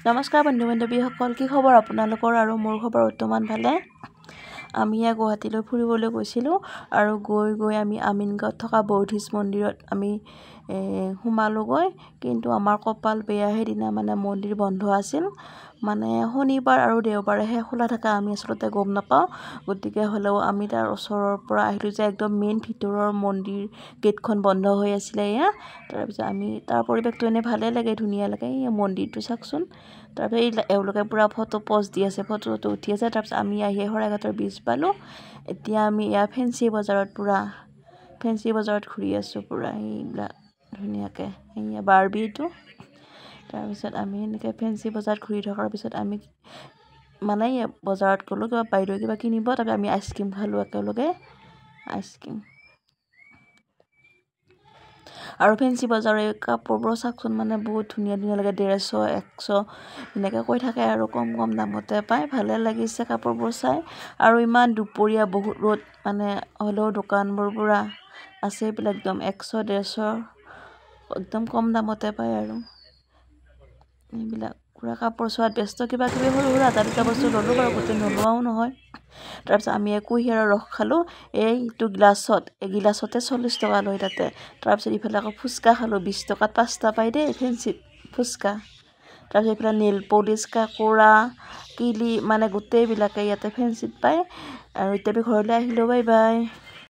নমস্কাৰ বন্ধু বান্ধৱীসকল, কি খবৰ আপোনালোকৰ? আৰু মোৰ খবৰ বৰ্তমান ভালে। আমি গুৱাহাটীলৈ ফুৰিবলৈ গৈছিলোঁ আৰু গৈ আমি আমিনগাঁৱত থকা বৌদ্ধিষ্ট মন্দিৰত আমি সোমালোগৈ। কিন্তু আমাৰ কপাল বেয়া, সেইদিনা মানে মন্দিৰ বন্ধ আছিল। মানে শনিবাৰ আৰু দেওবাৰেহে খোলা থাকে, আমি আচলতে গম নাপাওঁ। গতিকে হ'লেও আমি তাৰ ওচৰৰ পৰা আহিলোঁ যে একদম মেইন ভিতৰৰ মন্দিৰ গেটখন বন্ধ হৈ আছিলে। তাৰপিছত আমি তাৰ পৰিৱেশটো এনেই ভালেই লাগে, ধুনীয়া লাগে। এই মন্দিৰটো চাওকচোন। তাৰপিছত এওঁলোকে পূৰা ফটো প'জ দি আছে, ফটো উঠি আছে। তাৰপিছত আমি আহি শৰাইঘাটৰ ব্ৰিজ পালোঁ। এতিয়া আমি ফেঞ্চি বজাৰত ঘূৰি আছোঁ পূৰা এইবিলাক ধুনীয়াকৈ। বাৰ্বিটো। তাৰপিছত আমি এনেকৈ ফেঞ্চি বজাৰত ঘূৰি থকাৰ পিছত আমি মানে বজাৰত গ'লোঁ, কিবা বাইদেউ কিবা কিনিব। তাৰপিছত আমি আইচক্ৰীম খালোঁ একেলগে, আইচক্ৰীম। আৰু ফেঞ্চি বজাৰৰ এই কাপোৰবোৰ চাওকচোন, মানে বহুত ধুনীয়া লাগে। 150, 100 এনেকৈ কৈ থাকে আৰু কম দামতে পায়। ভালে লাগিছে কাপোৰবোৰ চাই। আৰু ইমান দুপৰীয়া বহুত ৰ'দ, মানে হ'লেও দোকানবোৰ পূৰা আছে এইবিলাক একদম 100, 150 একদম কম দামতে পায়। আৰু এইবিলাক পূৰা কাপোৰ চোৱাত ব্যস্ত। কিবা কিবি সৰু সুৰা এটা দুটা বস্তু ল'লোঁ বাৰু, গোটেই নোলোৱাও নহয়। তাৰপিছত আমি কুঁহিয়াৰৰ ৰস খালোঁ, এইটো গিলাচতে 40 টকা লয় তাতে। তাৰপিছত ইফালে আকৌ ফুচকা খালোঁ, 20 টকাত 5টা পাই দেই ফেঞ্চিত ফুচকা। তাৰপিছত এইফালে নেইল পলিচ, কাকোৰা, কিলি, মানে গোটেইবিলাকে ইয়াতে ফেঞ্চিত পায়। আৰু এতিয়া আমি ঘৰলৈ আহিলোঁ, বাই বাই।